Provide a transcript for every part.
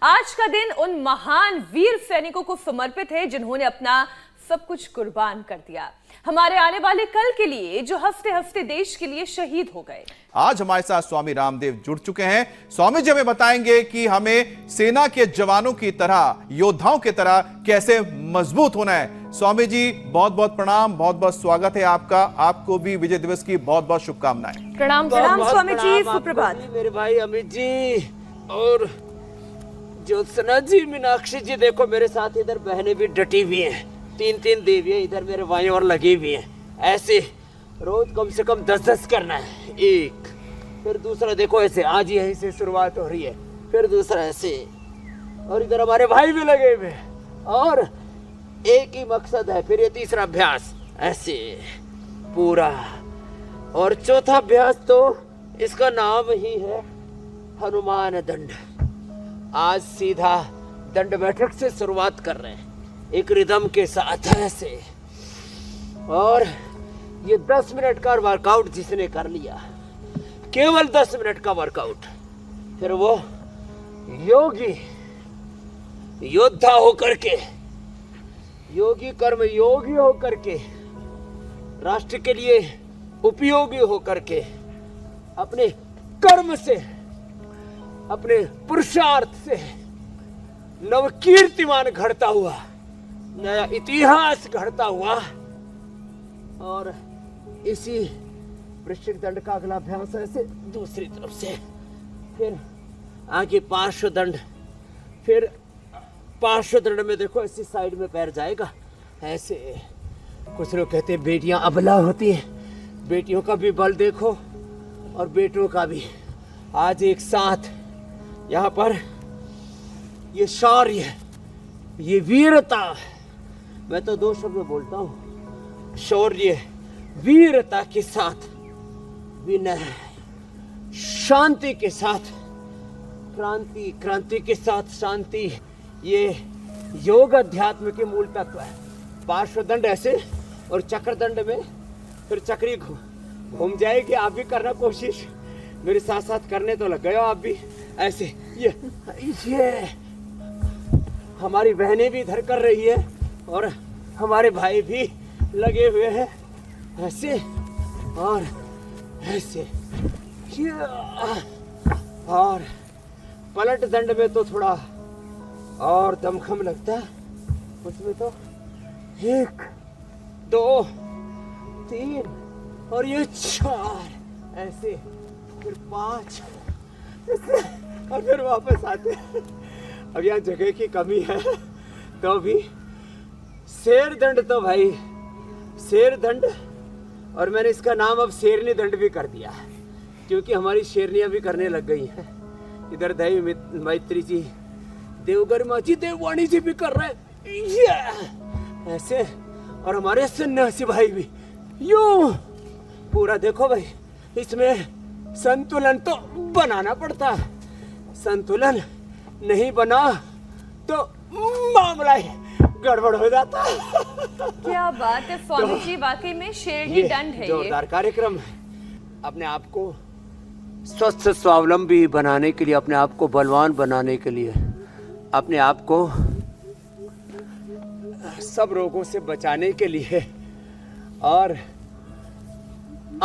आज का दिन उन महान वीर सैनिकों को समर्पित है जिन्होंने अपना सब कुछ कुर्बान कर दिया, हमारे आने वाले कल के लिए, जो हफ्ते हफ्ते देश के लिए शहीद हो गए। आज हमारे साथ स्वामी रामदेव जुड़ चुके हैं। स्वामी जी हमें बताएंगे कि हमें सेना के जवानों की तरह, योद्धाओं की तरह कैसे मजबूत होना है। स्वामी जी बहुत बहुत प्रणाम, बहुत बहुत स्वागत है आपका। आपको भी विजय दिवस की बहुत बहुत शुभकामनाएं। प्रणाम प्रणाम स्वामी जी, सुप्रभात। मेरे भाई अमित जी और ज्योत्सना जी, मीनाक्षी जी, देखो मेरे साथ इधर बहनें भी डटी हुई हैं। तीन तीन देवियां इधर मेरे बाएं और लगी हुई हैं। ऐसे रोज कम से कम 10-10 करना है। एक, फिर दूसरा देखो ऐसे, आज यहीं से शुरुआत हो रही है, फिर दूसरा ऐसे, और इधर हमारे भाई भी लगे हुए हैं और एक ही मकसद है। फिर ये तीसरा अभ्यास ऐसे पूरा, और चौथा अभ्यास तो इसका नाम ही है हनुमान दंड। आज सीधा दंड बैठक से शुरुआत कर रहे हैं, एक रिदम के साथ ऐसे। और ये 10 मिनट का वर्कआउट जिसने कर लिया, केवल 10 मिनट का वर्कआउट, फिर वो योगी योद्धा होकर के, योगी कर्म योगी होकर के, राष्ट्र के लिए उपयोगी होकर के, अपने कर्म से, अपने पुरुषार्थ से नवकीर्तिमान घड़ता हुआ, नया इतिहास घड़ता हुआ। और इसी वृश्चिक दंड का अगला अभ्यास है ऐसे दूसरी तरफ से, फिर आगे पार्श्व दंड, फिर पार्श्व दंड में देखो ऐसी साइड में पैर जाएगा ऐसे। कुछ लोग कहते हैं बेटियां अबला होती हैं, बेटियों का भी बल देखो और बेटों का भी। आज एक साथ यहाँ पर ये शौर्य, ये वीरता, मैं तो 2 शब्द बोलता हूँ, शौर्य वीरता के साथ, विनय शांति के साथ, क्रांति क्रांति के साथ शांति, ये योग अध्यात्म के मूल तत्व है। पार्श्व दंड ऐसे और चक्र दंड में फिर चक्री घूम जाएगी। आप भी करना कोशिश, मेरे साथ साथ करने तो लग गए हो आप भी ऐसे। ये हमारी बहनें भी इधर कर रही है और हमारे भाई भी लगे हुए हैं ऐसे और ऐसे। और पलट दंड में तो थोड़ा और दमखम लगता है, उसमें तो 1 2 3 और ये 4 ऐसे, फिर 5 और फिर वापस आते। अब यहाँ जगह की कमी है तो भी शेर दंड, तो भाई शेर दंड, और मैंने इसका नाम अब शेरनी दंड भी कर दिया है क्योंकि हमारी शेरनियाँ भी करने लग गई हैं। इधर दैवी मैत्री जी, देवगर्मा जी, देववाणी जी भी कर रहे हैं ऐसे, और हमारे सन्यासी भाई भी यूं पूरा। देखो भाई, इसमें संतुलन तो बनाना पड़ता है, संतुलन नहीं बना तो मामला ही गड़बड़ हो जाता है। क्या बात है स्वामी जी, वाकई में शेरनी दंड है। जोरदार कार्यक्रम है। अपने आप को स्वस्थ स्वावलंबी बनाने के लिए, अपने आप को बलवान बनाने के लिए, अपने आप को सब रोगों से बचाने के लिए और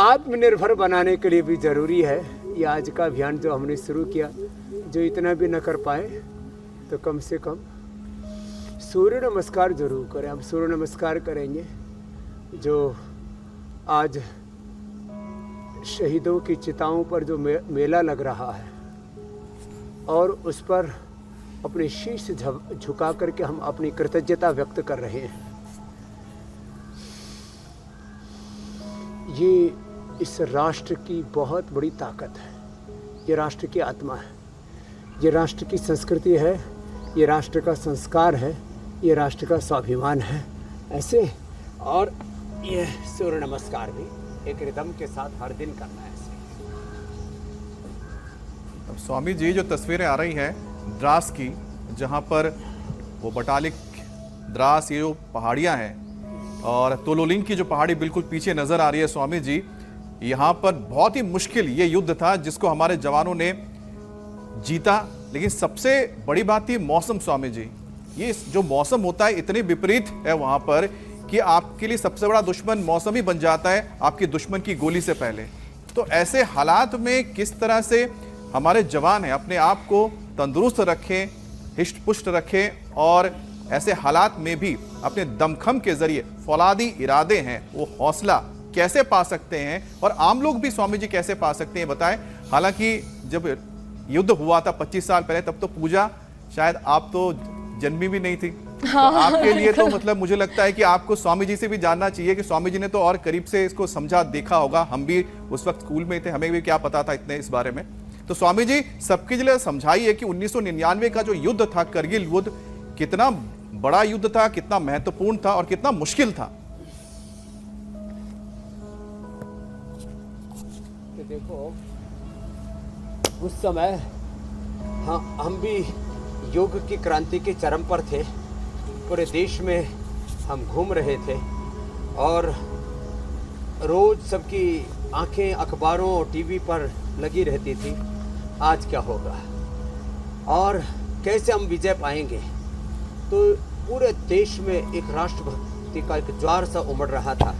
आत्मनिर्भर बनाने के लिए भी जरूरी है ये आज का अभियान जो हमने शुरू किया। जो इतना भी न कर पाए तो कम से कम सूर्य नमस्कार जरूर करें। हम सूर्य नमस्कार करेंगे जो आज शहीदों की चिताओं पर जो मेला लग रहा है, और उस पर अपने शीश झुका करके हम अपनी कृतज्ञता व्यक्त कर रहे हैं। ये इस राष्ट्र की बहुत बड़ी ताकत है, ये राष्ट्र की आत्मा है, ये राष्ट्र की संस्कृति है, ये राष्ट्र का संस्कार है, ये राष्ट्र का स्वाभिमान है ऐसे। और ये सूर्य नमस्कार भी एक रिदम के साथ हर दिन करना है ऐसे। अब स्वामी जी, जो तस्वीरें आ रही हैं द्रास की, जहां पर वो बटालिक द्रास, ये जो पहाड़ियां हैं, और तोलोलिंग की जो पहाड़ी बिल्कुल पीछे नजर आ रही है स्वामी जी, यहाँ पर बहुत ही मुश्किल ये युद्ध था जिसको हमारे जवानों ने जीता, लेकिन सबसे बड़ी बात थी मौसम स्वामी जी। ये जो मौसम होता है इतनी विपरीत है वहां पर कि आपके लिए सबसे बड़ा दुश्मन मौसम ही बन जाता है आपके दुश्मन की गोली से पहले। तो ऐसे हालात में किस तरह से हमारे जवान हैं अपने आप को तंदुरुस्त रखें, हिष्ट पुष्ट रखें और ऐसे हालात में भी अपने दमखम के जरिए फौलादी इरादे हैं वो हौसला कैसे पा सकते हैं और आम लोग भी स्वामी जी कैसे पा सकते हैं बताएं। हालांकि जब युद्ध हुआ था 25 साल पहले तब तो पूजा शायद आप तो जन्मी भी नहीं थी। हाँ, तो आपके लिए तो मतलब मुझे लगता है कि आपको स्वामी जी से भी जानना चाहिए कि स्वामी जी ने तो और करीब से इसको समझा देखा होगा। हम भी उस वक्त स्कूल में थे, हमें भी क्या पता था इतने इस बारे में। तो स्वामी जी सबके लिए समझाइए कि 1999 का जो युद्ध था करगिल युद्ध कितना बड़ा युद्ध था, कितना महत्वपूर्ण था और कितना मुश्किल था। देखो उस समय हम भी योग की क्रांति के चरम पर थे। पूरे देश में हम घूम रहे थे और रोज सबकी आंखें अखबारों और टीवी पर लगी रहती थी, आज क्या होगा और कैसे हम विजय पाएंगे। तो पूरे देश में एक राष्ट्रभक्ति का एक ज्वार सा उमड़ रहा था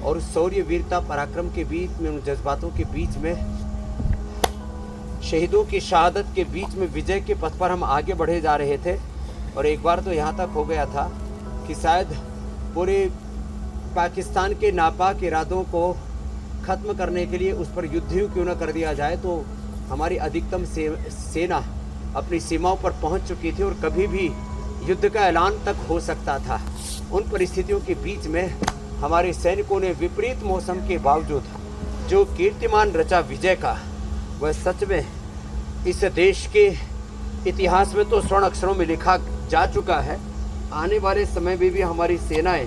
और उस शौर्य वीरता पराक्रम के बीच में, उन जज्बातों के बीच में, शहीदों की शहादत के बीच में विजय के पथ पर हम आगे बढ़े जा रहे थे। और एक बार तो यहाँ तक हो गया था कि शायद पूरे पाकिस्तान के नापाक इरादों को ख़त्म करने के लिए उस पर युद्ध ही क्यों न कर दिया जाए। तो हमारी अधिकतम सेना अपनी सीमाओं पर पहुँच चुकी थी और कभी भी युद्ध का ऐलान तक हो सकता था। उन परिस्थितियों के बीच में हमारे सैनिकों ने विपरीत मौसम के बावजूद जो कीर्तिमान रचा विजय का, वह सच में इस देश के इतिहास में तो स्वर्ण अक्षरों में लिखा जा चुका है। आने वाले समय में भी हमारी सेनाएं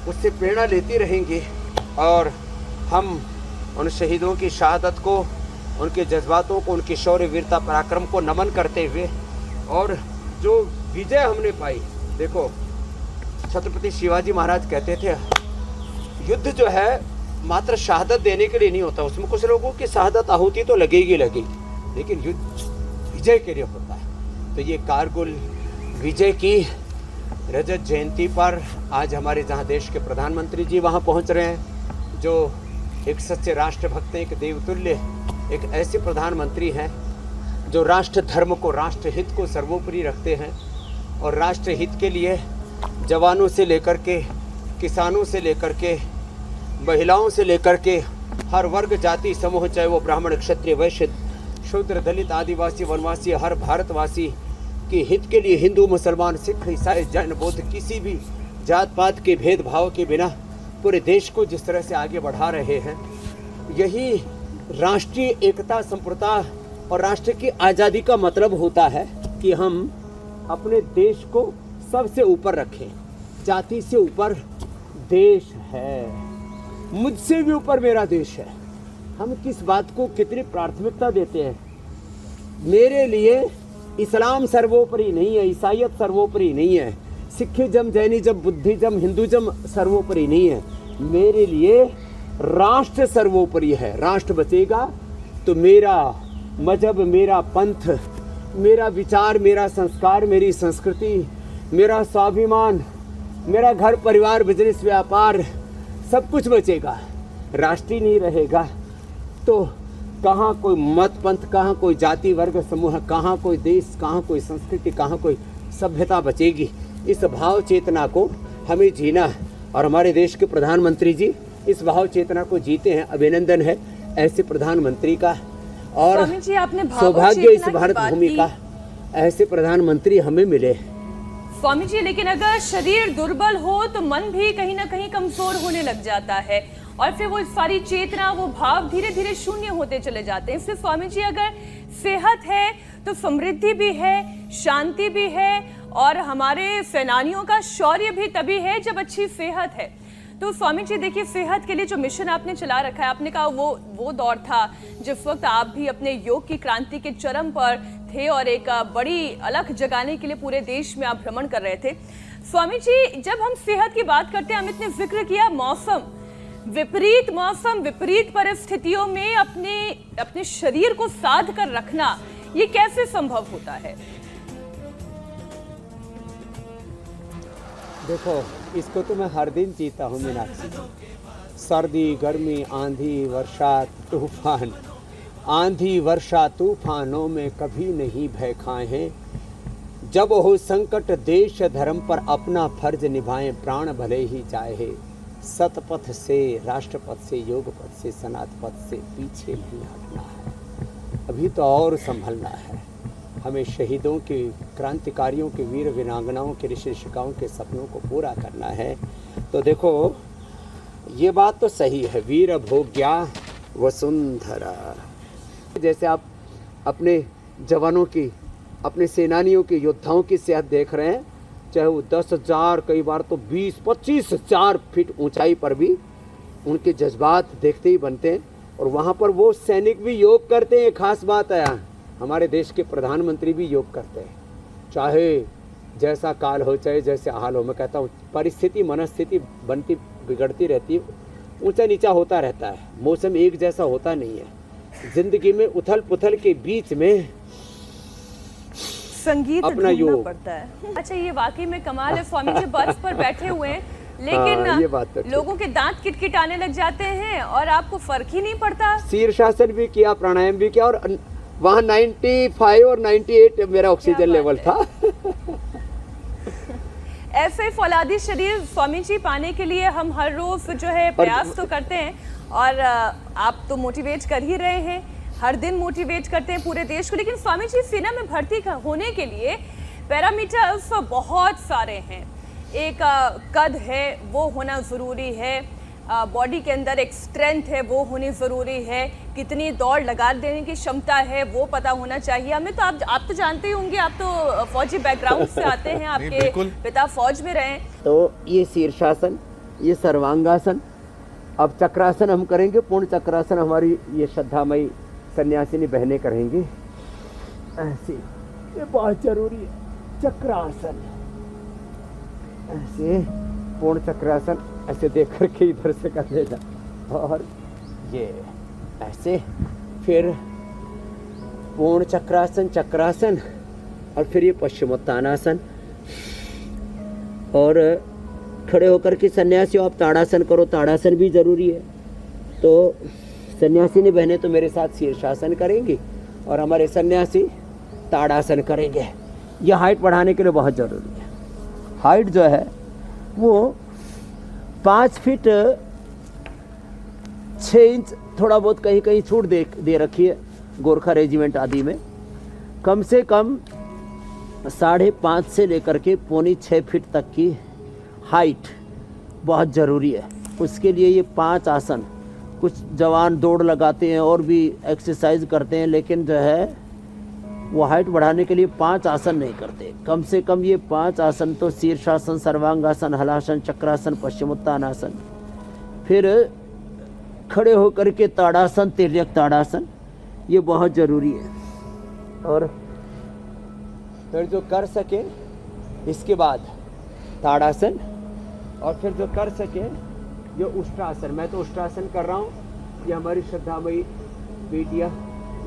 उससे प्रेरणा लेती रहेंगी और हम उन शहीदों की शहादत को, उनके जज्बातों को, उनकी शौर्य वीरता पराक्रम को नमन करते हुए और जो विजय हमने पाई। देखो छत्रपति शिवाजी महाराज कहते थे युद्ध जो है मात्र शहादत देने के लिए नहीं होता, उसमें कुछ लोगों की शहादत आहुति तो लगेगी, लेकिन युद्ध विजय के लिए होता है। तो ये कारगिल विजय की रजत जयंती पर आज हमारे जहाँ देश के प्रधानमंत्री जी वहाँ पहुँच रहे हैं, जो एक सच्चे राष्ट्रभक्त हैं, एक देवतुल्य, एक ऐसे प्रधानमंत्री हैं जो राष्ट्र धर्म को, राष्ट्र हित को सर्वोपरि रखते हैं और राष्ट्र हित के लिए जवानों से लेकर के, किसानों से लेकर के, महिलाओं से लेकर के हर वर्ग जाति समूह, चाहे वो ब्राह्मण क्षत्रिय वैश्य शूद्र दलित आदिवासी वनवासी, हर भारतवासी के हित के लिए हिंदू मुसलमान सिख ईसाई जैन बौद्ध किसी भी जात पात के भेदभाव के बिना पूरे देश को जिस तरह से आगे बढ़ा रहे हैं, यही राष्ट्रीय एकता संप्रभुता और राष्ट्र की आज़ादी का मतलब होता है कि हम अपने देश को सबसे ऊपर रखें। जाति से ऊपर देश है, मुझसे भी ऊपर मेरा देश है। हम किस बात को कितनी प्राथमिकता देते हैं। मेरे लिए इस्लाम सर्वोपरि नहीं है, ईसाईयत सर्वोपरि नहीं है, सिखिज्म जैनिज्म बुद्धिज्म हिंदुज्म सर्वोपरि नहीं है। मेरे लिए राष्ट्र सर्वोपरि है। राष्ट्र बचेगा तो मेरा मजहब, मेरा पंथ, मेरा विचार, मेरा संस्कार, मेरी संस्कृति, मेरा स्वाभिमान, मेरा घर परिवार बिजनेस व्यापार सब कुछ बचेगा। राष्ट्र नहीं रहेगा तो कहाँ कोई मत पंथ, कहाँ कोई जाति वर्ग समूह, कहाँ कोई देश, कहाँ कोई संस्कृति, कहाँ कोई सभ्यता बचेगी। इस भाव चेतना को हमें जीना और हमारे देश के प्रधानमंत्री जी इस भाव चेतना को जीते हैं। अभिनंदन है ऐसे प्रधानमंत्री का और सौभाग्य इस भारत भूमि का ऐसे प्रधानमंत्री हमें मिले। स्वामी जी, लेकिन अगर शरीर दुर्बल हो तो मन भी कहीं ना कहीं कमजोर होने लग जाता है और फिर वो सारी चेतना, वो भाव धीरे धीरे शून्य होते चले जाते हैं। इसलिए स्वामी जी, अगर सेहत है तो समृद्धि भी है, शांति भी है और हमारे सेनानियों का शौर्य भी तभी है जब अच्छी सेहत है। तो स्वामी जी देखिए, सेहत के लिए जो मिशन आपने चला रखा है, आपने कहा वो दौर था जिस वक्त आप भी अपने योग की क्रांति के चरम पर थे और एक बड़ी अलख जगाने के लिए पूरे देश में आप भ्रमण कर रहे थे। स्वामी जी, जब हम सेहत की बात करते हैं, अमित ने जिक्र किया मौसम, विपरीत मौसम, विपरीत परिस्थितियों में अपने शरीर को साध कर रखना, ये कैसे संभव होता है? देखो, इसको तो मैं हर दिन जीता हूँ मीनाक्षी। सर्दी, गर्मी, आंधी, वर्षा, तूफान। आंधी, वर्षा, तूफानों में कभी नहीं भय खाए हैं। जब हो संकट देश धर्म पर अपना फर्ज निभाएं, प्राण भले ही जाए। सतपथ से, राष्ट्रपथ से, योग पथ से, सनात पथ से पीछे नहीं हटना है। अभी तो और संभलना है। हमें शहीदों के, क्रांतिकारियों के, वीर वीरांगनाओं के, ऋषि ऋषिकाओं के सपनों को पूरा करना है। तो देखो, ये बात तो सही है, वीर भोग्या वसुंधरा। जैसे आप अपने जवानों की, अपने सेनानियों के, योद्धाओं की सेहत देख रहे हैं, चाहे वो 10,000, कई बार तो 20-25 हजार फीट ऊंचाई पर भी उनके जज्बात देखते ही बनते हैं। और वहाँ पर वो सैनिक भी योग करते हैं। खास बात है, हमारे देश के प्रधानमंत्री भी योग करते हैं। चाहे जैसा काल हो, चाहे जैसे हाल हो, मैं कहता हूँ परिस्थिति, मनस्थिति बनती बिगड़ती रहती है, ऊंचा नीचा होता रहता है, मौसम एक जैसा होता नहीं है। जिंदगी में उथल पुथल के बीच में संगीत अपना ढूंढना योग। पड़ता है। अच्छा, ये वाकई में कमाल है। स्वामी जी बर्फ पर बैठे हुए हैं, लेकिन हाँ, ये बात तो ठीक। लोगों के दांत किटकिटाने लग जाते हैं और आपको फर्क ही नहीं पड़ता। शीर्षासन भी किया, प्राणायाम भी किया, और वहाँ 95 और 98 मेरा ऑक्सीजन लेवल था। ऐसे फौलादी शरीर स्वामी जी पाने के लिए हम हर रोज जो है प्रयास तो करते हैं, और आप तो मोटिवेट कर ही रहे हैं, हर दिन मोटिवेट करते हैं पूरे देश को। लेकिन स्वामी जी, सेना में भर्ती होने के लिए पैरामीटर्स बहुत सारे हैं। एक कद है, वो होना ज़रूरी है, बॉडी के अंदर एक स्ट्रेंथ है, वो होनी ज़रूरी है, कितनी दौड़ लगा देने की क्षमता है वो पता होना चाहिए हमें। तो आप तो जानते ही होंगे, आप तो फौजी बैकग्राउंड से आते हैं, आपके पिता फौज में रहे। तो ये शीर्षासन, ये सर्वांगासन, अब चक्रासन हम करेंगे। पूर्ण चक्रासन हमारी ये श्रद्धामयी सन्यासिनी बहनें करेंगी। ऐसे, ये बहुत जरूरी है, चक्रासन। ऐसे पूर्ण चक्रासन, ऐसे देख करके इधर से कर लेना, और ये ऐसे, फिर पूर्ण चक्रासन, चक्रासन, और फिर ये पश्चिमोत्तानासन। और खड़े होकर के सन्यासियों आप ताड़ासन करो, ताड़ासन भी जरूरी है। तो सन्यासिनी बहनें तो मेरे साथ शीर्षासन करेंगी और हमारे सन्यासी ताड़ासन करेंगे। यह हाइट बढ़ाने के लिए बहुत ज़रूरी है। हाइट जो है वो 5 फीट 6 इंच, थोड़ा बहुत कहीं कहीं छूट दे रखी है गोरखा रेजिमेंट आदि में। कम से कम 5.5 से लेकर के 5.25 फीट तक की हाइट बहुत ज़रूरी है। उसके लिए ये 5 आसन, कुछ जवान दौड़ लगाते हैं और भी एक्सरसाइज करते हैं, लेकिन जो है वो हाइट बढ़ाने के लिए 5 आसन नहीं करते। कम से कम ये 5 आसन तो शीर्षासन, सर्वांगासन, हलासन, चक्रासन, पश्चिमोत्तानासन, फिर खड़े होकर के ताड़ासन, तिर्यक ताड़ासन, ये बहुत ज़रूरी है। और फिर जो कर सके इसके बाद ताड़ासन, और फिर जो कर सके ये उष्ट्रासन। मैं तो उष्ट्रासन कर रहा हूँ, ये हमारी श्रद्धामयी बेटियाँ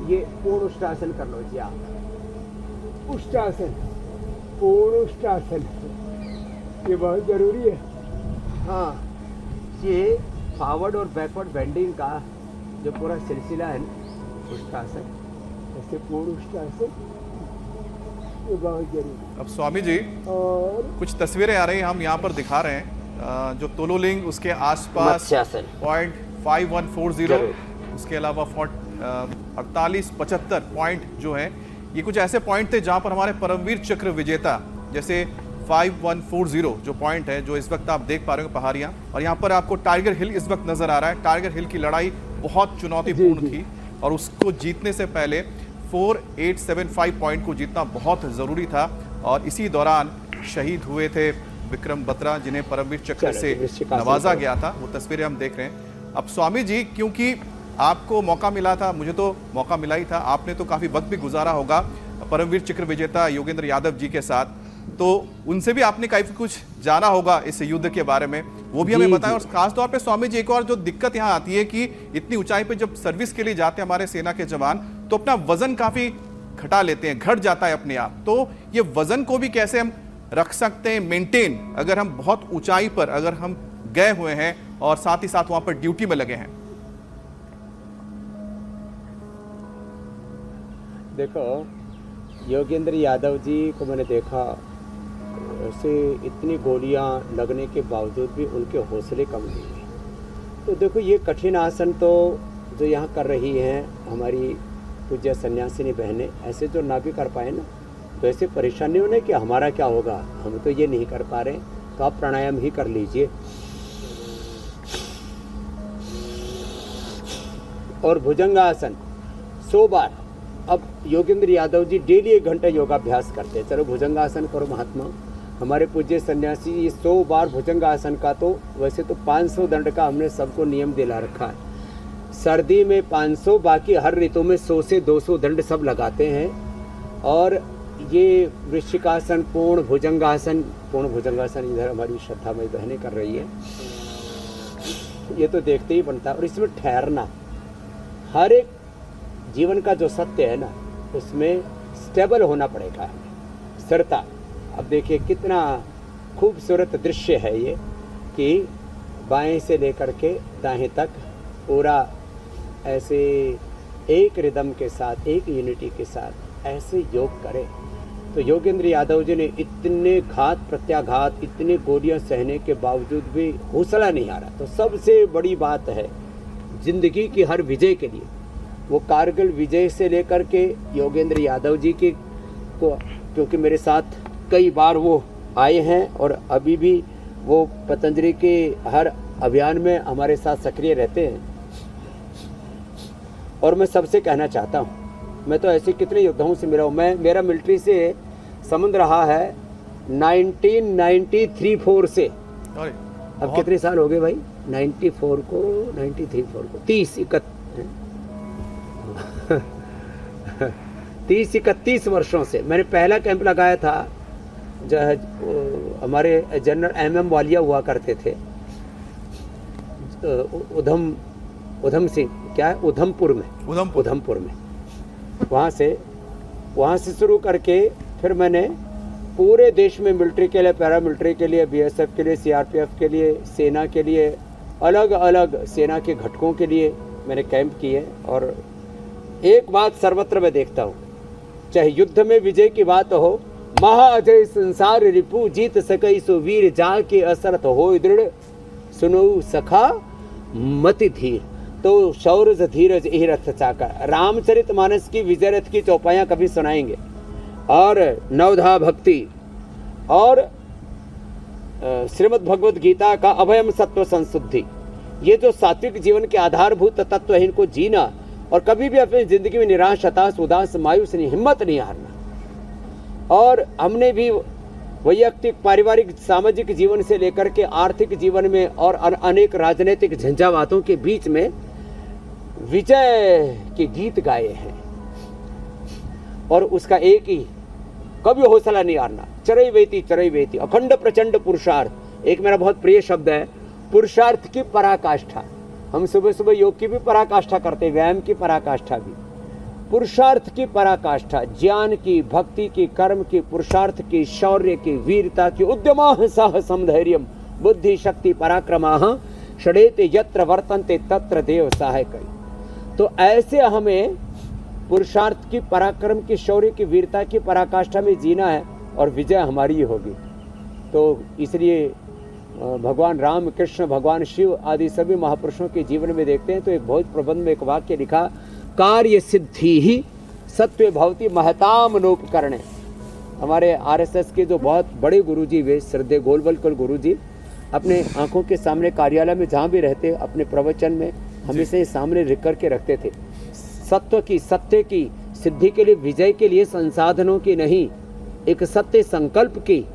ये पूर्ण उष्ट्रासन कर लो जी आप। उष्ट्रासन, पूर्ण उष्ट्रासन, ये बहुत ज़रूरी है। हाँ, ये फॉरवर्ड और बैकवर्ड बेंडिंग का जो पूरा सिलसिला है, उष्ट्रासन, ऐसे पूर्ण उष्ट्रासन, ये बहुत जरूरी है। अब स्वामी जी, और कुछ तस्वीरें आ रही हैं, हम यहाँ पर दिखा रहे हैं। जो तोलोलिंग, उसके आसपास मत्स्यासन, पॉइंट 5140, उसके अलावा 48-75 पॉइंट जो है, ये कुछ ऐसे पॉइंट थे जहां पर हमारे परमवीर चक्र विजेता, जैसे 5140 जो पॉइंट है, जो इस वक्त आप देख पा रहे हो पहाड़ियां, और यहाँ पर आपको टाइगर हिल इस वक्त नजर आ रहा है। टाइगर हिल की लड़ाई बहुत चुनौतीपूर्ण थी, और उसको जीतने से पहले 4875 पॉइंट को जीतना बहुत ज़रूरी था। और इसी दौरान शहीद हुए थे विक्रम बत्रा, जिन्हें परमवीर चक्र से नवाजा गया था। वो तस्वीरें हम देख रहे हैं। अब स्वामी जी, क्योंकि आपको मौका मिला था, मुझे तो मौका मिला ही था, आपने तो काफ़ी वक्त भी गुजारा होगा परमवीर चक्र विजेता योगेंद्र यादव जी के साथ, तो उनसे भी आपने काफ़ी कुछ जाना होगा इस युद्ध के बारे में, वो भी हमें बताएं। और खासतौर पे स्वामी जी, एक और जो दिक्कत यहाँ आती है कि इतनी ऊंचाई पे जब सर्विस के लिए जाते हैं हमारे सेना के जवान, तो अपना वजन काफ़ी घटा लेते हैं, घट जाता है अपने आप। तो ये वजन को भी कैसे हम रख सकते हैं मेंटेन, अगर हम बहुत ऊंचाई पर अगर हम गए हुए हैं और साथ ही साथ वहां पर ड्यूटी में लगे हैं? देखो, योगेंद्र यादव जी को मैंने देखा, ऐसे इतनी गोलियां लगने के बावजूद भी उनके हौसले कम नहीं हुए। तो देखो, ये कठिन आसन तो जो यहाँ कर रही हैं हमारी पूज्य सन्यासिनी बहनें, ऐसे जो ना भी कर पाए ना, तो ऐसे परेशान नहीं होने कि हमारा क्या होगा, हम तो ये नहीं कर पा रहे, तो आप प्राणायाम ही कर लीजिए। और भुजंगासन 100 बार। अब योगेंद्र यादव जी डेली 1 घंटा योगाभ्यास करते हैं। चलो भुजंगासन करो महात्मा। हमारे पूज्य सन्यासी ये 100 बार भुजंगासन का, तो वैसे तो 500 दंड का हमने सबको नियम दिला रखा है। सर्दी में 500, बाकी हर ऋतु में 100 से 200 दंड सब लगाते हैं। और ये वृश्चिकासन, पूर्ण भुजंगासन इधर हमारी श्रद्धामयी बहनें कर रही है। ये तो देखते ही बनता है। और इसमें ठहरना, हर एक जीवन का जो सत्य है ना, उसमें स्टेबल होना पड़ेगा हमें, स्थिरता। अब देखिए कितना खूबसूरत दृश्य है ये कि बाएं से लेकर के दाएं तक पूरा ऐसे एक रिदम के साथ, एक यूनिटी के साथ ऐसे योग करें। तो योगेंद्र यादव जी ने इतने घात प्रत्याघात, इतने गोलियां सहने के बावजूद भी हौसला नहीं आ रहा। तो सबसे बड़ी बात है जिंदगी की हर विजय के लिए, वो कारगिल विजय से लेकर के योगेंद्र यादव जी की को, क्योंकि मेरे साथ कई बार वो आए हैं और अभी भी वो पतंजलि के हर अभियान में हमारे साथ सक्रिय रहते हैं। और मैं सबसे कहना चाहता हूँ, मैं तो ऐसे कितने योद्धाओं से मिला हूँ। मेरा मिलिट्री से संबंध रहा है 1993-4 से। अब कितने साल हो गए भाई? 94 को 93-4 को 30-31 वर्षों से। मैंने पहला कैंप लगाया था जो है, हमारे जनरल MM वालिया हुआ करते थे, उधम सिंह, क्या है, उधमपुर में। वहाँ से शुरू करके फिर मैंने पूरे देश में मिलिट्री के लिए, पैरामिलिट्री के लिए, BSF के लिए, CRPF के लिए, सेना के लिए, अलग अलग सेना के घटकों के लिए मैंने कैंप किए। और एक बात सर्वत्र मैं देखता हूँ, चाहे युद्ध में विजय की बात हो, महा अजय संसार रिपु जीत सकई सो वीर जाके असरत हो दृढ़ सुनो सखा मति धीर। तो शौर्य धीरज यही रथ चाका। रामचरितमानस की विजय रथ की चौपाइयाँ कभी सुनाएंगे, और नवधा भक्ति, और श्रीमद् भगवद गीता का अभयम सत्व संशुद्धि, ये जो सात्विक जीवन के आधारभूत तत्व है, इनको जीना। और कभी भी अपनी जिंदगी में निराश, हताश, उदास, मायूस नहीं, हिम्मत नहीं हारना। और हमने भी वैयक्तिक, पारिवारिक, सामाजिक जीवन से लेकर के आर्थिक जीवन में और अनेक राजनीतिक झंझावातों के बीच में विजय के गीत गाए हैं। और उसका एक ही, कभी हौसला नहीं हारना। चरई वेती अखंड प्रचंड पुरुषार्थ, एक मेरा बहुत प्रिय शब्द है, पुरुषार्थ की पराकाष्ठा। हम सुबह सुबह योग की भी पराकाष्ठा करते हैं, व्यायाम की पराकाष्ठा भी, पुरुषार्थ की पराकाष्ठा, ज्ञान की, भक्ति की, कर्म की, पुरुषार्थ की, शौर्य की, वीरता की, उद्यमाः साहसं धैर्यं बुद्धि शक्ति पराक्रमाः षडेते यत्र वर्तन्ते तत्र देव सहायकै। तो ऐसे हमें पुरुषार्थ की, पराक्रम की, शौर्य की, वीरता की पराकाष्ठा में जीना है, और विजय हमारी ही होगी। तो इसलिए भगवान राम, कृष्ण, भगवान शिव आदि सभी महापुरुषों के जीवन में देखते हैं तो एक बहुत प्रबंध में एक वाक्य लिखा, कार्य सिद्धि ही सत्व भवति महताम नोपकरणे। हमारे RSS के जो बहुत बड़े गुरुजी, वे श्रद्धेय गोलवलकर गुरुजी, अपने आंखों के सामने कार्यालय में जहाँ भी रहते, अपने प्रवचन में हमेशा ये सामने लिख करके रखते थे, सत्व की, सत्य की सिद्धि के लिए, विजय के लिए संसाधनों की नहीं, एक सत्य संकल्प की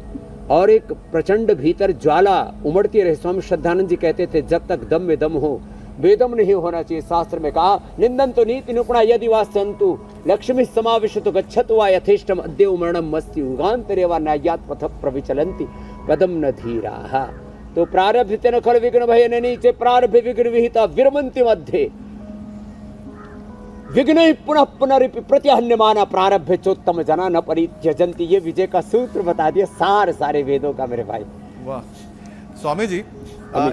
और एक प्रचंड भीतर ज्वाला उमड़ती रहे। स्वामी श्रद्धानंद जी कहते थे, जब तक दम में दम हो, बेदम नहीं होना चाहिए। शास्त्र में कहा, निंदन तो नीति निपुणा यदि वा संतु लक्ष्मी समाविश तो गच्छतु वा यथेष्टम अद्य मरणम मस्ति युगांतरे वा न्यायात पथ प्रविचलन्ति पदम न धीराः। तो प्रारब्धतेन खल विघ्न भयेन नीचे प्रारब्ध विघ्न विहिता विरमन्ति मध्ये। विघ्न पुनः पुनरिपि प्रत्यहन्यमाना प्रारभ्य चोत्तम जना न परित्यजन्ति। ये विजय का सूत्र बता दिया सारे वेदों का मेरे भाई। वाह स्वामी जी,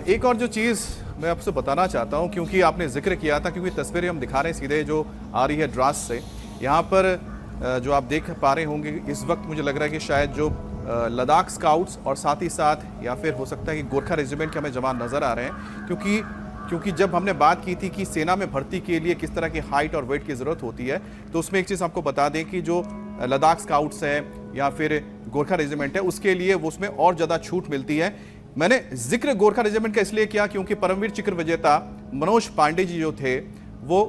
एक और जो चीज मैं आपसे बताना चाहता हूं, क्योंकि आपने जिक्र किया था, क्योंकि तस्वीरें हम दिखा रहे हैं सीधे जो आ रही है द्रास से, यहाँ पर जो आप देख पा रहे होंगे इस वक्त मुझे लग रहा है कि शायद जो लद्दाख स्काउट्स और साथ ही साथ या फिर हो सकता है कि गोरखा रेजिमेंट के हमें जवान नजर आ रहे हैं, क्योंकि जब हमने बात की थी कि सेना में भर्ती के लिए किस तरह की हाइट और वेट की ज़रूरत होती है, तो उसमें एक चीज़ आपको बता दें कि जो लद्दाख स्काउट्स है या फिर गोरखा रेजिमेंट है उसके लिए वो उसमें और ज़्यादा छूट मिलती है। मैंने जिक्र गोरखा रेजिमेंट का इसलिए किया क्योंकि परमवीर चक्र विजेता मनोज पांडे जी जो थे वो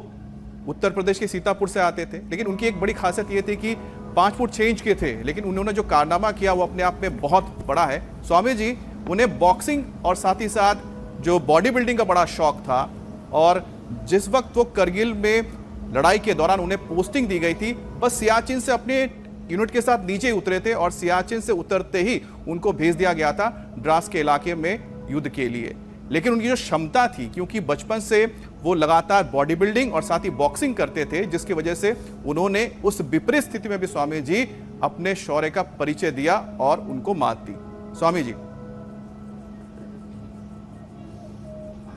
उत्तर प्रदेश के सीतापुर से आते थे, लेकिन उनकी एक बड़ी खासियत ये थी कि 5 फुट 6 इंच के थे, लेकिन उन्होंने जो कारनामा किया वो अपने आप में बहुत बड़ा है। स्वामी जी, उन्हें बॉक्सिंग और साथ ही साथ जो बॉडी बिल्डिंग का बड़ा शौक था, और जिस वक्त वो करगिल में लड़ाई के दौरान उन्हें पोस्टिंग दी गई थी, बस सियाचिन से अपने यूनिट के साथ नीचे उतरे थे और सियाचिन से उतरते ही उनको भेज दिया गया था द्रास के इलाके में युद्ध के लिए। लेकिन उनकी जो क्षमता थी, क्योंकि बचपन से वो लगातार बॉडी बिल्डिंग और साथ ही बॉक्सिंग करते थे, जिसकी वजह से उन्होंने उस विपरीत स्थिति में भी स्वामी जी अपने शौर्य का परिचय दिया और उनको मात दी। स्वामी जी।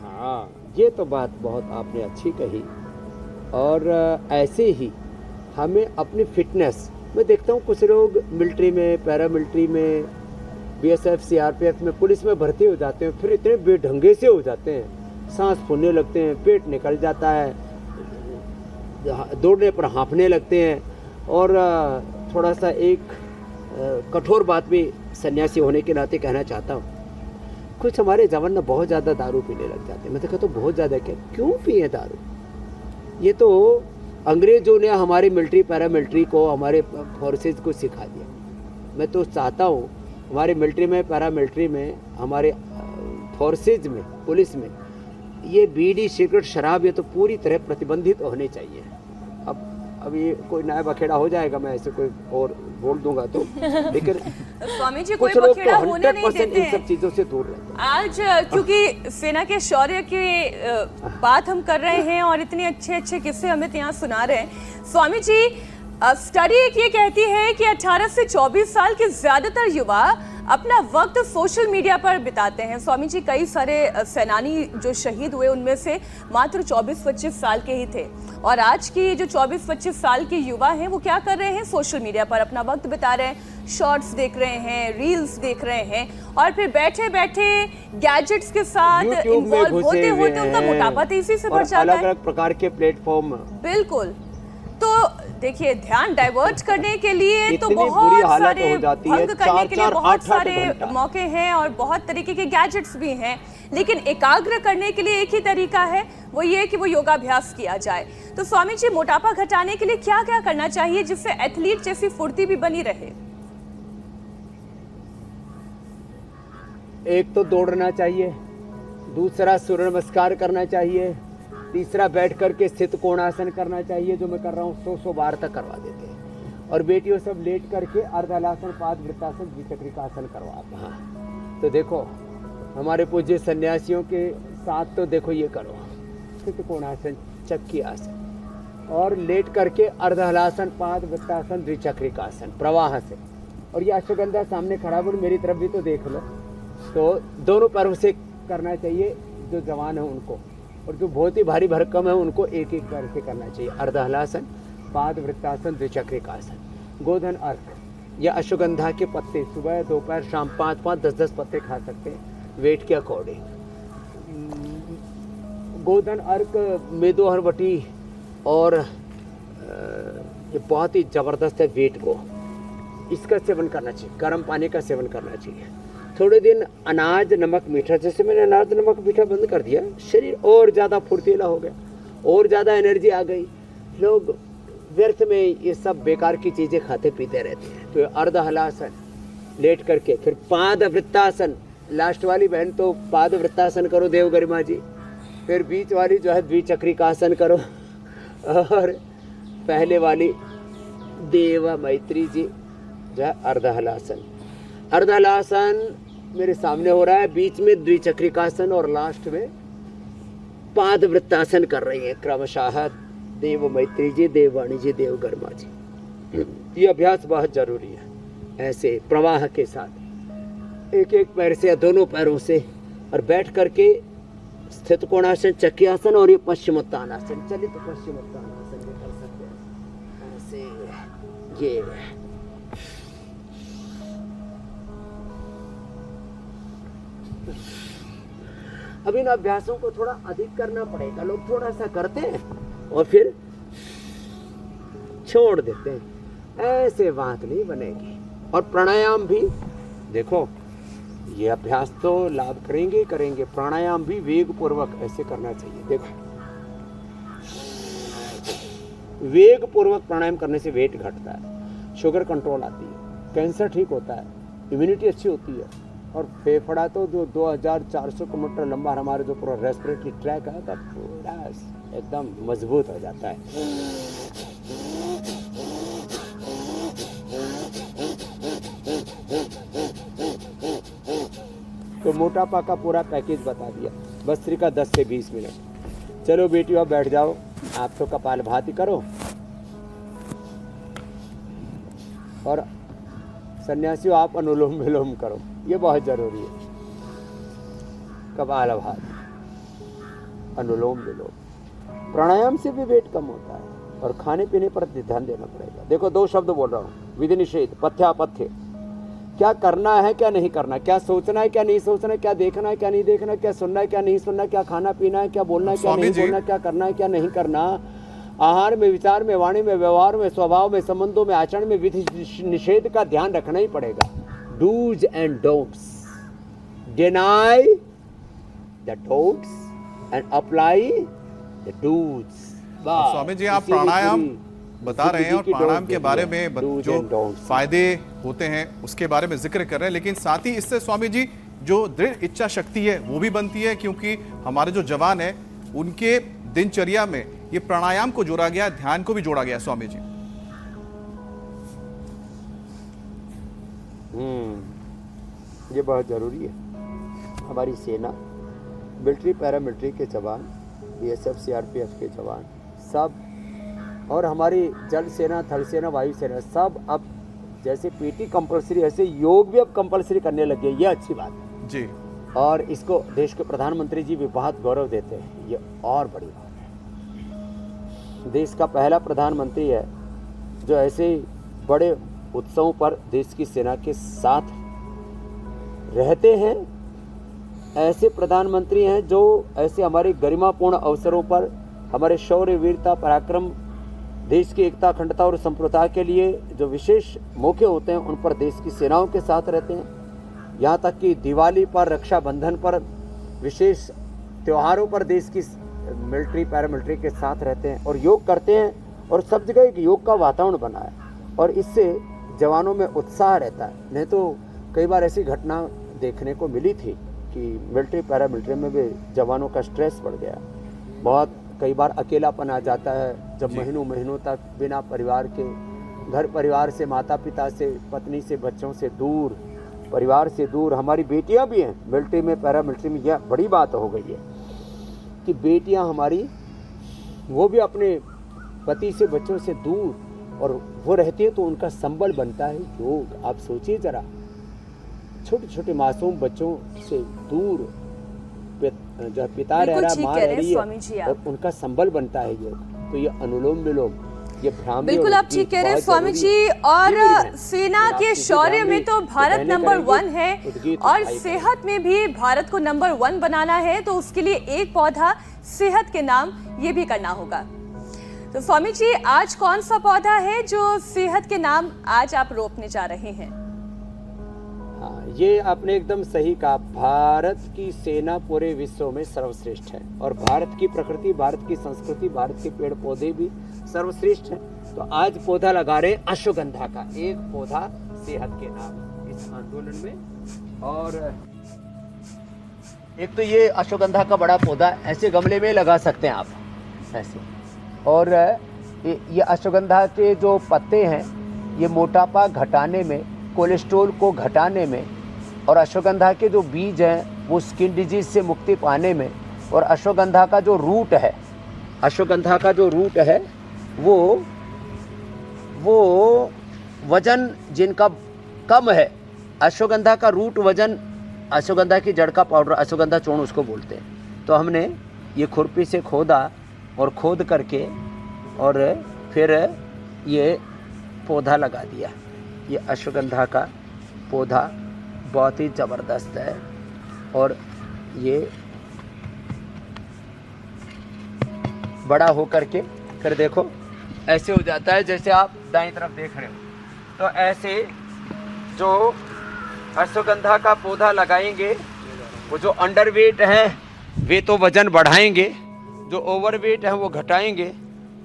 हाँ, ये तो बात बहुत आपने अच्छी कही। और ऐसे ही हमें अपनी फिटनेस, मैं देखता हूँ कुछ लोग मिलिट्री में, पैरा मिलिट्री में, बीएसएफ, सीआरपीएफ में, पुलिस में भर्ती हो जाते हैं, फिर इतने बेढंगे से हो जाते हैं, सांस फूलने लगते हैं, पेट निकल जाता है, दौड़ने पर हाँफने लगते हैं। और थोड़ा सा एक कठोर बात भी सन्यासी होने के नाते कहना चाहता हूँ, कुछ हमारे जवान ना बहुत ज़्यादा दारू पीने लग जाते हैं। मैं तो कहता हूँ बहुत ज़्यादा, क्या क्यों पिए दारू? ये तो अंग्रेजों ने हमारे मिलिट्री पैरा मिलिट्री को, हमारे फोर्सेज को सिखा दिया। मैं तो चाहता हूँ हमारे मिलिट्री में, पैरा मिलिट्री में, हमारे फोर्सेज में, पुलिस में ये बीड़ी, सिगरेट, शराब ये तो पूरी तरह प्रतिबंधित होने चाहिए। अब ये कोई नया बखेड़ा हो जाएगा, मैं ऐसे कोई और बोल दूंगा तो, लेकिन स्वामी जी कोई कुछ लोग बखेड़ा तो होने नहीं 100% देते इन सब चीज़ों से दूर रहते हैं। आज क्योंकि सेना के शौर्य की बात हम कर रहे हैं और इतने अच्छे अच्छे किस्से हमें यहाँ सुना रहे हैं। स्वामी जी, स्टडी एक ये कहती है कि 18 से 24 साल के ज्यादातर युवा अपना वक्त सोशल मीडिया पर बिताते हैं। स्वामी जी, कई सारे सेनानी जो शहीद हुए उनमें से मात्र 24-25 साल के ही थे, और आज की जो 24-25 साल के युवा हैं वो क्या कर रहे हैं? सोशल मीडिया पर अपना वक्त बिता रहे हैं, शॉर्ट्स देख रहे हैं, रील्स देख रहे हैं, और फिर बैठे बैठे गैजेट्स के साथ इन्वॉल्व होते होते उनका मोटापा तेजी से बढ़ जाता है। अलग अलग प्रकार के प्लेटफॉर्म, बिल्कुल। तो देखिए, ध्यान डाइवर्ट करने के लिए तो बहुत सारे भंग करने के लिए बहुत सारे मौके हैं और बहुत तरीके के गैजेट्स भी हैं, लेकिन एकाग्र करने के लिए एक ही तरीका है, वो ये कि वो योगाभ्यास किया जाए। तो स्वामी जी, मोटापा घटाने के लिए क्या क्या करना चाहिए जिससे एथलीट जैसी फुर्ती भी बनी रहे? एक तो दौड़ना चाहिए, दूसरा सूर्य नमस्कार करना चाहिए, तीसरा बैठ करके स्थित कोणासन करना चाहिए, जो मैं कर रहा हूँ 100 बार तक करवा देते हैं। और बेटियों सब लेट करके अर्धहलासन, पादवृत्तासन, द्विचक्रिकासन करवाते हैं। तो देखो हमारे पूज्य सन्यासियों के साथ तो देखो ये करो, स्थित कोणासन, चक्की आसन, और लेट करके अर्धहलासन, पादवृत्तासन, द्विचक्रिकासन प्रवाह से। और ये अश्वगंधा सामने खड़ा हो, मेरी तरफ भी तो देख लो। तो दोनों पैरों से करना चाहिए जो जवान है उनको, और जो बहुत ही भारी भरकम है उनको एक एक पैर से करना चाहिए। अर्धहलासन, पादवृत्तासन, द्विचक्रिकासन, गोधन अर्क या अश्वगंधा के पत्ते सुबह, दोपहर, शाम 5-5, 10-10 पत्ते खा सकते हैं वेट के अकॉर्डिंग। गोधन अर्क मेदोहरवटी, और ये बहुत ही ज़बरदस्त है वेट को, इसका सेवन करना चाहिए। गर्म पानी का सेवन करना चाहिए। थोड़े दिन अनाज, नमक, मीठा, जैसे मैंने अनाज, नमक, मीठा बंद कर दिया, शरीर और ज़्यादा फुर्तीला हो गया, और ज़्यादा एनर्जी आ गई। लोग व्यर्थ में ये सब बेकार की चीज़ें खाते पीते रहते हैं। तो अर्धहलासन लेट करके, फिर पादवृत्तासन, लास्ट वाली बहन तो पादवृत्तासन करो देव गरिमा जी, फिर बीच वाली जो है द्विचक्रिकासन करो, और पहले वाली देव मैत्री जी जो है अर्धहलासन। अर्धहलासन मेरे सामने हो रहा है, बीच में द्विचक्रिकासन और लास्ट में पादवृत्तासन कर रही है क्रमशः देव मैत्री जी, देववाणी जी, देवगर्मा जी। ये अभ्यास बहुत जरूरी है, ऐसे प्रवाह के साथ एक एक पैर से या दोनों पैरों से, और बैठ करके स्थित कोणासन, चक्रियासन और ये पश्चिमोत्तानासन। चलिए तो पश्चिमोत्तानासन भी कर सकते हैं ऐसे। ये अब इन अभ्यासों को थोड़ा अधिक करना पड़ेगा। लोग थोड़ा सा करते हैं और फिर छोड़ देते हैं, ऐसे बात नहीं बनेगी। और प्राणायाम भी देखो, ये अभ्यास तो लाभ करेंगे करेंगे, प्राणायाम भी वेग पूर्वक ऐसे करना चाहिए। देखो, वेग पूर्वक प्राणायाम करने से वेट घटता है, शुगर कंट्रोल आती है, कैंसर ठीक होता है, इम्यूनिटी अच्छी होती है, और फेफड़ा तो जो 2400 किलोमीटर लंबा हमारे जो पूरा रेस्पिरेटरी ट्रैक है, तब पूरा एकदम मजबूत हो जाता है। तो मोटापा का पूरा पैकेज बता दिया, भस्त्रिका 10 से 20 मिनट। चलो बेटियों, आप बैठ जाओ, आप तो कपालभाति करो, और सन्यासियों आप अनुलोम विलोम करो, ये बहुत जरूरी है। कपालभाति, अनुलोम विलोम, प्राणायाम से भी वेट कम होता है, और खाने पीने पर ध्यान देना पड़ेगा। देखो, 2 शब्द बोल रहा हूँ, विधि निषेध, पथ्यापथ्य। क्या करना है, क्या नहीं करना, क्या सोचना है, क्या नहीं सोचना है, क्या देखना है, क्या नहीं देखना, क्या सुनना है, क्या नहीं सुनना, क्या खाना पीना है, क्या बोलना है, क्या नहीं बोलना, क्या करना है, क्या नहीं करना, आहार में, विचार में, वाणी में, व्यवहार में, स्वभाव में, संबंधों में, आचरण में विधि निषेध का ध्यान रखना ही पड़ेगा। Do's and don'ts, deny the don'ts and apply the do's. Swami ji, आप प्राणायाम बता रहे हैं और प्राणायाम के बारे में जो फायदे होते हैं उसके बारे में जिक्र कर रहे हैं, लेकिन साथ ही इससे स्वामी जी जो दृढ़ इच्छा शक्ति है वो भी बनती है, क्योंकि हमारे जो जवान है उनके दिनचर्या में ये प्राणायाम को जोड़ा गया, ध्यान को भी जोड़ा गया। स्वामी जी, ये बहुत जरूरी है। हमारी सेना, मिलिट्री, पैरामिलिट्री के जवान, बीएसएफ, सीआरपीएफ के जवान सब, और हमारी जल सेना, थल सेना, वायु सेना सब अब जैसे पीटी कंपलसरी, ऐसे योग भी अब कंपलसरी करने लगे। ये अच्छी बात है जी, और इसको देश के प्रधानमंत्री जी भी बहुत गौरव देते हैं, ये और बड़ी बात है। देश का पहला प्रधानमंत्री है जो ऐसे बड़े उत्सवों पर देश की सेना के साथ रहते हैं। ऐसे प्रधानमंत्री हैं जो ऐसे हमारे गरिमापूर्ण अवसरों पर हमारे शौर्य, वीरता, पराक्रम, देश की एकता, अखंडता और संप्रभुता के लिए जो विशेष मौके होते हैं उन पर देश की सेनाओं के साथ रहते हैं। यहाँ तक कि दिवाली पर, रक्षाबंधन पर, विशेष त्योहारों पर देश की मिलिट्री, पैरामिलिट्री के साथ रहते हैं और योग करते हैं, और सब जगह एक योग का वातावरण बना है, और इससे जवानों में उत्साह रहता है। नहीं तो कई बार ऐसी घटना देखने को मिली थी कि मिलिट्री, पैरामिलिट्री में भी जवानों का स्ट्रेस बढ़ गया, बहुत कई बार अकेलापन आ जाता है, जब महीनों महीनों तक बिना परिवार के, घर परिवार से, माता पिता से, पत्नी से, बच्चों से दूर, परिवार से दूर। हमारी बेटियां भी हैं मिलिट्री में, पैरामिलिट्री में। यह बड़ी बात हो गई है कि बेटियां हमारी, वो भी अपने पति से, बच्चों से दूर, और वो रहती है तो उनका संबल बनता है योग। आप सोचिए जरा, छोटे छोटे मासूम बच्चों से दूर जो पिता रह रहा, माँ रह रही है, और उनका संबल बनता है योग। तो ये अनुलोम विलोम, ये भ्रामरी, बिल्कुल आप ठीक कह रहे हैं स्वामी जी। और सेना के शौर्य में तो भारत नंबर 1 है, और सेहत में भी भारत को नंबर 1 बनाना है, तो उसके लिए एक पौधा सेहत के नाम ये भी करना होगा। तो स्वामी जी, आज कौन सा पौधा है जो सेहत के नाम आज आप रोपने जा रहे हैं? हाँ, ये आपने एकदम सही कहा। भारत की सेना पूरे विश्व में सर्वश्रेष्ठ है, और भारत की प्रकृति, भारत की संस्कृति, भारत के पेड़ पौधे भी सर्वश्रेष्ठ हैं। तो आज पौधा लगा रहे अश्वगंधा का, एक पौधा सेहत के नाम इस आंदोलन में। और एक तो ये अश्वगंधा का बड़ा पौधा ऐसे गमले में लगा सकते हैं आप ऐसे, और ये अश्वगंधा के जो पत्ते हैं ये मोटापा घटाने में, कोलेस्ट्रॉल को घटाने में, और अश्वगंधा के जो बीज हैं वो स्किन डिजीज से मुक्ति पाने में, और अश्वगंधा का जो रूट है, अश्वगंधा का जो रूट है वो वजन जिनका कम है, अश्वगंधा का रूट वजन, अश्वगंधा की जड़ का पाउडर, अश्वगंधा चूर्ण उसको बोलते हैं। तो हमने ये खुरपी से खोदा और खोद करके और फिर ये पौधा लगा दिया। ये अश्वगंधा का पौधा बहुत ही ज़बरदस्त है और ये बड़ा हो करके फिर देखो ऐसे हो जाता है जैसे आप दाईं तरफ देख रहे हो। तो ऐसे जो अश्वगंधा का पौधा लगाएंगे, वो जो अंडरवेट है वे तो वजन बढ़ाएंगे, जो ओवरवेट है वो घटाएंगे,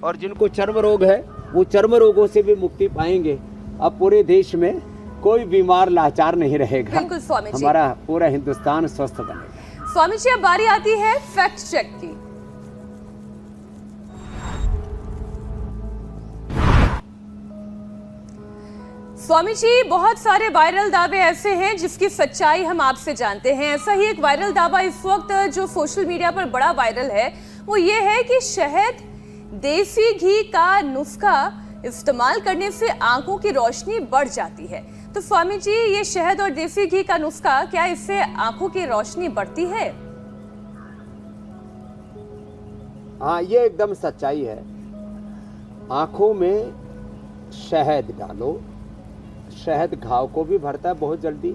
और जिनको चर्म रोग है वो चर्म रोगों से भी मुक्ति पाएंगे। अब पूरे देश में कोई बीमार लाचार नहीं रहेगा। बिल्कुल स्वामी जी। हमारा पूरा हिंदुस्तान स्वस्थ बनेगा। स्वामी जी, अब बारी आती है फैक्ट चेक की। स्वामी जी, बहुत सारे वायरल दावे ऐसे हैं जिसकी सच्चाई हम आपसे जानते हैं। ऐसा ही एक वायरल दावा इस वक्त जो सोशल मीडिया पर बड़ा वायरल है वो ये है कि शहद, देसी घी का नुस्खा इस्तेमाल करने से आंखों की रोशनी बढ़ जाती है। तो स्वामी जी, ये शहद और देसी घी का नुस्खा, क्या इससे आंखों की रोशनी बढ़ती है? हाँ, ये एकदम सच्चाई है। आंखों में शहद डालो, शहद घाव को भी भरता है बहुत जल्दी।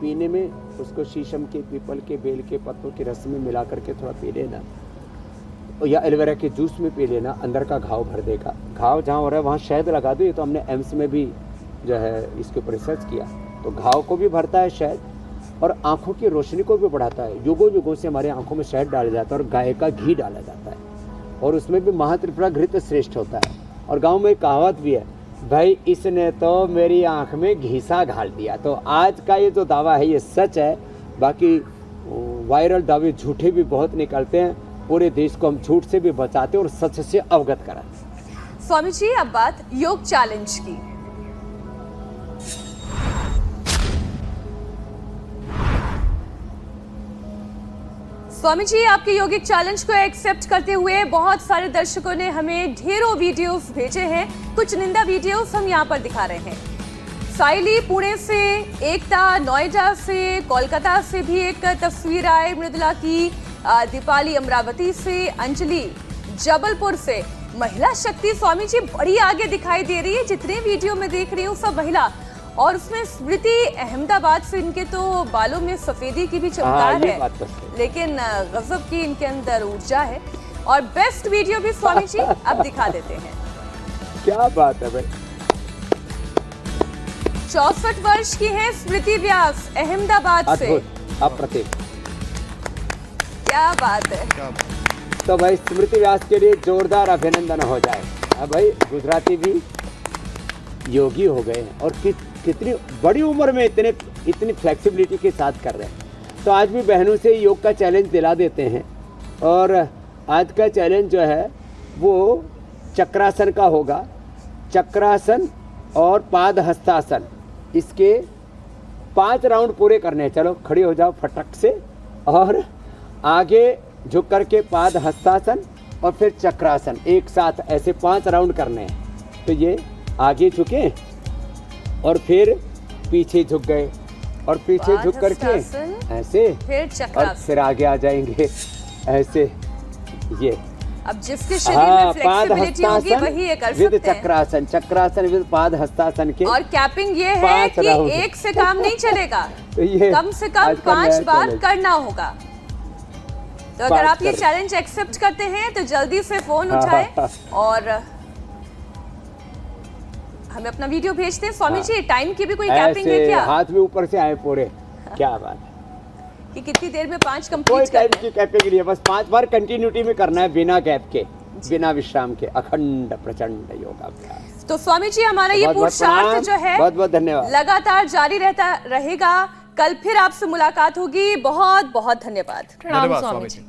पीने में उसको शीशम के, पीपल के, बेल के पत्तों के रस में मिला करके थोड़ा पी लेना, या एलोवेरा के जूस में पी लेना, अंदर का घाव भर देगा। घाव जहाँ हो रहा है वहाँ शहद लगा दो। ये तो हमने एम्स में भी जो है इसके ऊपर रिसर्च किया। तो घाव को भी भरता है शहद और आंखों की रोशनी को भी बढ़ाता है। युगों युगों से हमारे आंखों में शहद डाला जाता है और गाय का घी डाला जाता है, और उसमें भी महात्रिपुरा घृत श्रेष्ठ होता है। और गाँव में एक कहावत भी है, भाई इसने तो मेरी आंख में घीसा घाल दिया। तो आज का ये जो दावा है ये सच है। बाकी वायरल दावे झूठे भी बहुत निकलते हैं। पूरे देश को हम झूठ से भी बचाते और सच से अवगत कराते। स्वामी जी, अब बात योग चैलेंज की। स्वामी जी, आपके योगिक चैलेंज को एक्सेप्ट करते हुए बहुत सारे दर्शकों ने हमें ढेरों वीडियोस भेजे हैं। कुछ निंदा वीडियोस हम यहाँ पर दिखा रहे हैं। साइली पुणे से, एकता नोएडा से, कोलकाता से भी एक तस्वीर आई मृदुला की, दीपाली अमरावती से, अंजलि जबलपुर से। महिला शक्ति स्वामी जी बड़ी आगे दिखाई दे रही है। जितने वीडियो में देख रही हूँ सब महिला, और उसमें स्मृति अहमदाबाद से, इनके तो बालों में सफेदी की भी चमकार है, लेकिन गजब की इनके अंदर ऊर्जा है। और बेस्ट वीडियो भी स्वामी जी अब दिखा देते हैं। क्या बात है भाई। 64 वर्ष की है स्मृति व्यास, अहमदाबाद से। अप्रतिम, क्या बात है। तो भाई स्मृति व्यास के लिए जोरदार अभिनंदन हो जाए। अब भाई गुजराती भी योगी हो गए हैं और कितनी बड़ी उम्र में इतनी फ्लेक्सिबिलिटी के साथ कर रहे हैं। तो आज भी बहनों से योग का चैलेंज दिला देते हैं। और आज का चैलेंज जो है वो चक्रासन का होगा। चक्रासन और पाद हस्तासन, इसके 5 राउंड पूरे करने हैं। चलो खड़ी हो जाओ फटक से, और आगे झुक करके पाद हस्तासन और फिर चक्रासन, एक साथ ऐसे 5 राउंड करने हैं। तो ये आगे झुके और फिर पीछे झुक गए और पीछे झुक करके ऐसे, और फिर आगे आ जाएंगे ऐसे। ये अब जिसके शरीर में फ्लेक्सिबिलिटी होगी वही ये कर सकते हैं। चक्रासन, चक्रासन विद पाद हस्तासन के। और कैपिंग ये है कि एक से काम नहीं चलेगा, तो ये कम से कम 5 बार करना होगा। तो अगर आप ये चैलेंज एक्सेप्ट करते हैं तो जल्दी से फोन उठाएं और हमें अपना वीडियो भेजते हैं। स्वामी जी, टाइम की भी कोई कैपिंग है क्या? हाथ में ऊपर से आए पूरे। क्या बात है कि कितनी देर में 5 कंप्लीट कोई टाइम की कैपिंग नहीं है, बस 5 बार कंटिन्यूटी में करना है, बिना गैप के, बिना विश्राम के, अखंड प्रचंड योगाभ्यास। तो स्वामी जी, हमारा ये पुरुषार्थ जो है बहुत बहुत धन्यवाद, लगातार जारी रहता रहेगा। कल फिर आपसे मुलाकात होगी। बहुत बहुत धन्यवाद। धन्यवाद स्वामी जी।